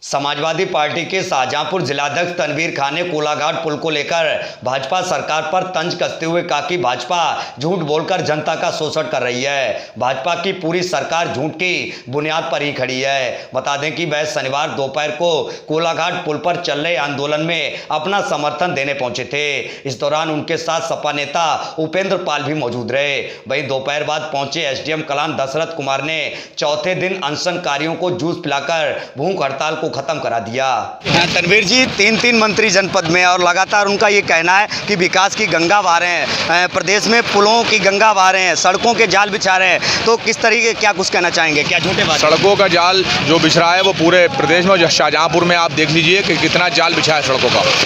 Samajwadi party के शाहजहांपुर जिलाध्यक्ष तनवीर खान ने कोलाघाट पुल को लेकर भाजपा सरकार पर तंज कसते हुए कहा कि भाजपा झूठ बोलकर जनता का शोषण कर रही है। भाजपा की पूरी सरकार झूठ की बुनियाद पर ही खड़ी है। बता दें कि वह शनिवार दोपहर को कोलाघाट पुल पर चल रहे आंदोलन में अपना समर्थन देने पहुंचे थे। इस दौरान उनके साथ सपा नेता उपेंद्र पाल भी मौजूद रहे। वहीं दोपहर बाद पहुंचे एसडीएम कलाम दशरथ कुमार ने चौथे दिन अनशनकारियों को जूस पिलाकर भूख हड़ताल को खत्म करा दिया। तनवीर जी, तीन मंत्री जनपद में और लगातार उनका ये कहना है कि विकास की गंगा बहा रहे हैं, प्रदेश में पुलों की गंगा बहा रहे हैं, सड़कों के जाल बिछा रहे हैं। तो किस तरीके क्या कुछ कहना चाहेंगे? क्या झूठे बात? सड़कों का जाल जो बिछा है वो पूरे प्रदेश में, शाहजहांपुर में आप देख लीजिए कि कितना जाल बिछा है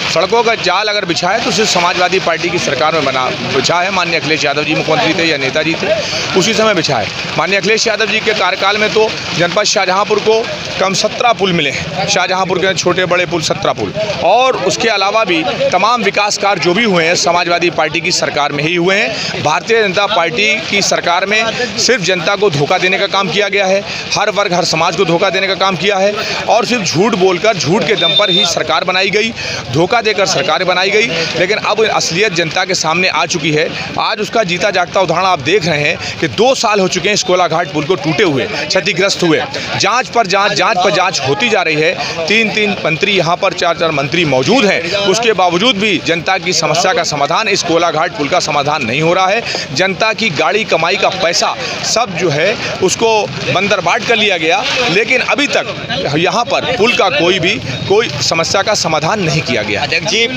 सड़कों का जाल अगर बिछा है तो सिर्फ समाजवादी पार्टी की सरकार में बिछा है। माननीय अखिलेश यादव जी मुख्यमंत्री थे या नेताजी थे उसी समय बिछा है। माननीय अखिलेश यादव जी के कार्यकाल में तो जनपद शाहजहांपुर को कम 17 पुल मिले। शाहजहांपुर के छोटे बड़े पुल 17 पुल, और उसके अलावा भी तमाम विकास कार्य जो भी हुए हैं समाजवादी पार्टी की सरकार में ही हुए हैं। भारतीय जनता पार्टी की सरकार में सिर्फ जनता को धोखा देने का काम किया गया है, हर वर्ग हर समाज को धोखा देने का काम किया है, और सिर्फ झूठ बोलकर झूठ के दम पर ही सरकार बनाई गई, धोखा देकर सरकार बनाई गई। लेकिन अब असलियत जनता के सामने आ चुकी है। आज उसका जीता जागता उदाहरण आप देख रहे हैं कि 2 साल हो चुके हैं इस कोलाघाट पुल को टूटे हुए, क्षतिग्रस्त हुए। जांच पर जांच होती जा रही है। 3 मंत्री यहाँ पर 4 मंत्री मौजूद हैं, उसके बावजूद भी जनता की समस्या का समाधान, इस कोलाघाट पुल का समाधान नहीं हो रहा है। जनता की गाड़ी कमाई का पैसा सब जो है उसको बंदरबाट कर लिया गया, लेकिन अभी तक यहाँ पर पुल का कोई समस्या का समाधान नहीं किया गया। अध्यक्ष जी,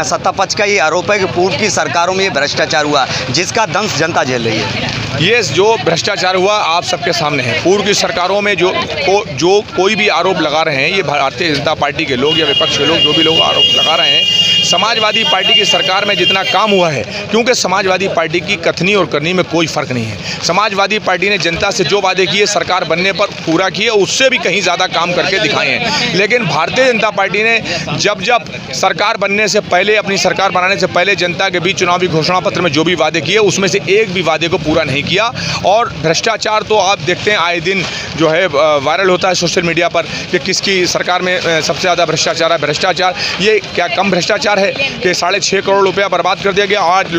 सत्ता पक्ष का ये आरोप है कि पूर्व की सरकारों में ये भ्रष्टाचार हुआ जिसका दंश जनता झेल रही है। ये जो भ्रष्टाचार हुआ आप सबके सामने है। पूर्व की सरकारों में जो कोई भी आरोप लगा रहे हैं, ये भारतीय जनता पार्टी के लोग या विपक्ष के लोग जो भी लोग आरोप लगा रहे हैं, समाजवादी पार्टी की सरकार में जितना काम हुआ है, क्योंकि समाजवादी पार्टी की कथनी और करनी में कोई फर्क नहीं है। समाजवादी पार्टी ने जनता से जो वादे किए सरकार बनने पर पूरा किए, उससे भी कहीं ज़्यादा काम करके दिखाए हैं। लेकिन भारतीय जनता पार्टी ने जब सरकार बनने से पहले, अपनी सरकार बनाने से पहले जनता के बीच चुनावी घोषणा पत्र में जो भी वादे किए उसमें से एक भी वादे को पूरा नहीं किया। और भ्रष्टाचार तो आप देखते हैं आए दिन जो है वायरल होता है सोशल मीडिया पर कि किसकी सरकार में सबसे ज़्यादा भ्रष्टाचार है। भ्रष्टाचार ये क्या कम भ्रष्टाचार है कि 6.5 करोड़ रुपया बर्बाद कर दिया गया। आज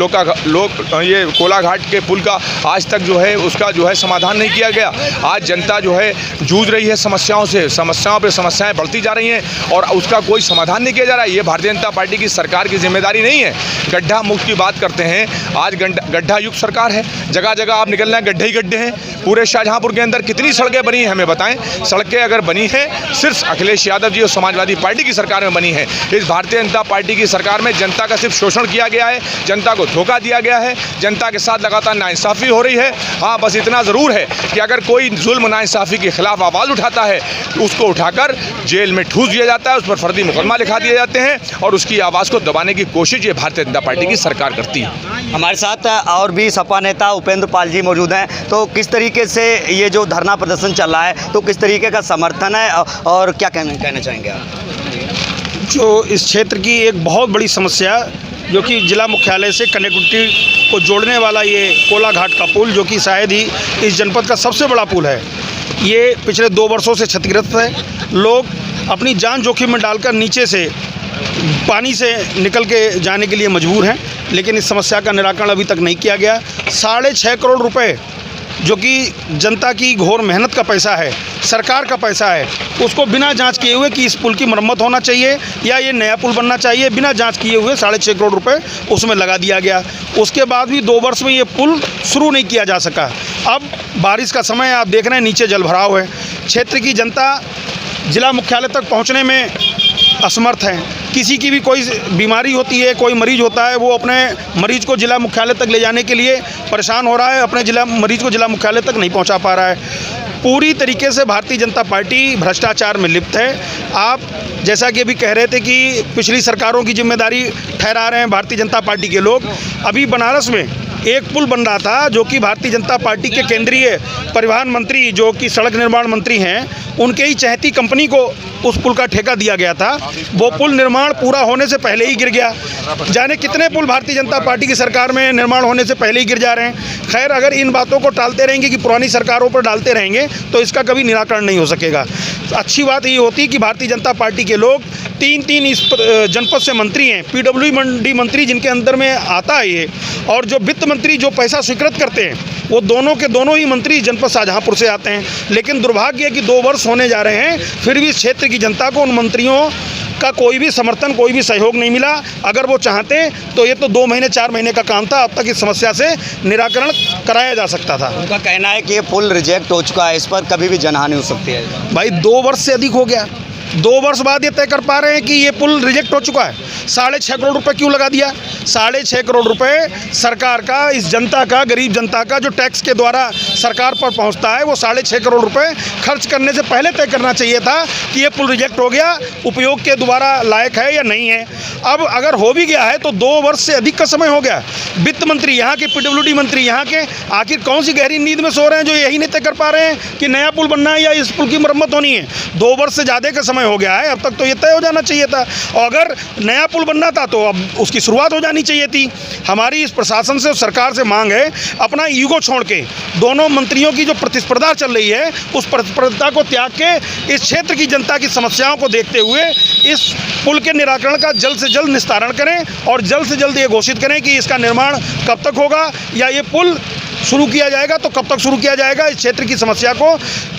ये कोलाघाट के पुल का आज तक जो है उसका जो है समाधान नहीं किया गया। आज जनता जो है जूझ रही है समस्याओं पर समस्याएं बढ़ती जा रही हैं और उसका कोई समाधान नहीं किया जा रहा है। ये भारतीय जनता पार्टी की सरकार की जिम्मेदारी नहीं है। गड्ढा मुक्त की बात करते हैं, आज गड्ढा युक्त सरकार है। जगह जगह आप निकलना है गड्ढे ही गड्ढे हैं। पूरे शाहजहांपुर के अंदर कितनी सड़कें बनी हैं हमें बताएं। सड़कें अगर बनी हैं सिर्फ अखिलेश यादव जी और समाजवादी पार्टी की सरकार में बनी है। इस भारतीय जनता पार्टी की सरकार में जनता का सिर्फ शोषण किया गया है, जनता को धोखा दिया गया है, जनता के साथ लगातार नाइंसाफ़ी हो रही है। हाँ, बस इतना ज़रूर है कि अगर कोई जुल्म नाइंसाफ़ी के खिलाफ आवाज़ उठाता है उसको उठाकर जेल में ठूस दिया जाता है, उस पर फर्जी मुकदमा लिखा दिए जाते हैं और उसकी आवाज़ को दबाने की कोशिश ये भारतीय जनता पार्टी की सरकार करती है। हमारे साथ और भी सपा नेता उपेंद्र पाल जी मौजूद हैं। तो किस तरीके से ये जो धरना प्रदर्शन चल रहा है, तो किस तरीके का समर्थन है और क्या कहना चाहेंगे आप? जो इस क्षेत्र की एक बहुत बड़ी समस्या जो कि जिला मुख्यालय से कनेक्टिविटी को जोड़ने वाला ये कोलाघाट का पुल, जो कि शायद ही इस जनपद का सबसे बड़ा पुल है, ये पिछले 2 वर्षों से क्षतिग्रस्त है। लोग अपनी जान जोखिम में डालकर नीचे से पानी से निकल के जाने के लिए मजबूर हैं, लेकिन इस समस्या का निराकरण अभी तक नहीं किया गया। 6.5 करोड़ रुपए जो कि जनता की घोर मेहनत का पैसा है, सरकार का पैसा है, उसको बिना जांच किए हुए कि इस पुल की मरम्मत होना चाहिए या ये नया पुल बनना चाहिए, बिना जांच किए हुए 6.5 करोड़ रुपए उसमें लगा दिया गया। उसके बाद भी 2 वर्ष में ये पुल शुरू नहीं किया जा सका। अब बारिश का समय, आप देख रहे हैं नीचे जलभराव है। क्षेत्र की जनता जिला मुख्यालय तक पहुँचने में असमर्थ है। किसी की भी कोई बीमारी होती है, कोई मरीज होता है, वो अपने मरीज को जिला मुख्यालय तक ले जाने के लिए परेशान हो रहा है, अपने मरीज को जिला मुख्यालय तक नहीं पहुंचा पा रहा है। पूरी तरीके से भारतीय जनता पार्टी भ्रष्टाचार में लिप्त है। आप जैसा कि अभी कह रहे थे कि पिछली सरकारों की जिम्मेदारी ठहरा रहे हैं भारतीय जनता पार्टी के लोग। अभी बनारस में एक पुल बन रहा था जो कि भारतीय जनता पार्टी के केंद्रीय परिवहन मंत्री जो कि सड़क निर्माण मंत्री हैं, उनके ही चहेती कंपनी को उस पुल का ठेका दिया गया था। वो पुल निर्माण पूरा होने से पहले ही गिर गया। जाने कितने पुल भारतीय जनता पार्टी की सरकार में निर्माण होने से पहले ही गिर जा रहे हैं। खैर, अगर इन बातों को टालते रहेंगे कि पुरानी सरकारों पर डालते रहेंगे तो इसका कभी निराकरण नहीं हो सकेगा। अच्छी बात ये होती कि भारतीय जनता पार्टी के लोग तीन इस जनपद से मंत्री हैं, पीडब्ल्यूडी मंत्री जिनके अंदर में आता है ये, और जो वित्त मंत्री जो पैसा स्वीकृत करते हैं, वो दोनों के दोनों ही मंत्री जनपद शाहजहाँपुर से आते हैं। लेकिन दुर्भाग्य है कि 2 वर्ष होने जा रहे हैं, फिर भी इस क्षेत्र की जनता को उन मंत्रियों का कोई भी समर्थन, कोई भी सहयोग नहीं मिला। अगर वो चाहते तो ये तो 2 महीने 4 महीने का काम था, अब तक इस समस्या से निराकरण कराया जा सकता था। उनका कहना है कि ये पुल रिजेक्ट हो चुका है, इस पर कभी भी जनहानि हो सकती है। भाई 2 वर्ष से अधिक हो गया, 2 वर्ष बाद ये तय कर पा रहे हैं कि ये पुल रिजेक्ट हो चुका है। 6.5 करोड़ रुपए क्यों लगा दिया? 6.5 करोड़ रुपए सरकार का, इस जनता का, गरीब जनता का जो टैक्स के द्वारा सरकार पर पहुंचता है, वो 6.5 करोड़ रुपए खर्च करने से पहले तय करना चाहिए था कि ये पुल रिजेक्ट हो गया, उपयोग के दोबारा लायक है या नहीं है। अब अगर हो भी गया है तो 2 वर्ष से अधिक का समय हो गया। वित्त मंत्री यहाँ के, पीडब्ल्यूडी मंत्री यहाँ के, आखिर कौन सी गहरी नींद में सो रहे हैं जो यही नहीं तय कर पा रहे हैं कि नया पुल बनना है या इस पुल की मरम्मत होनी है। 2 वर्ष से ज़्यादा का समय हो गया है, अब तक तो ये तय हो जाना चाहिए था। और अगर नया पुल बनना था तो अब उसकी शुरुआत हो जानी चाहिए थी। हमारी इस प्रशासन से, सरकार से मांग है, अपना ईगो छोड़ के, दोनों मंत्रियों की जो प्रतिस्पर्धा चल रही है, उस प्रतिस्पर्धा को त्याग के इस क्षेत्र की जनता की समस्याओं को देखते हुए इस पुल के निराकरण का जल्द से जल्द निस्तारण करें और जल्द से जल्द ये घोषित करें कि इसका निर्माण कब तक होगा या ये पुल शुरू किया जाएगा तो कब तक शुरू किया जाएगा। इस क्षेत्र की समस्या को,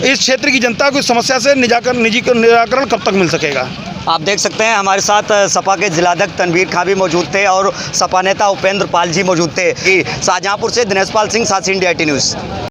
इस क्षेत्र की जनता को इस समस्या से निराकरण कब तक मिल सकेगा। आप देख सकते हैं हमारे साथ सपा के जिलाध्यक्ष तनवीर खां भी मौजूद थे और सपा नेता उपेंद्र पाल जी मौजूद थे। शाहजहाँपुर से दिनेश पाल सिंह, साक्षी इंडिया टी न्यूज़।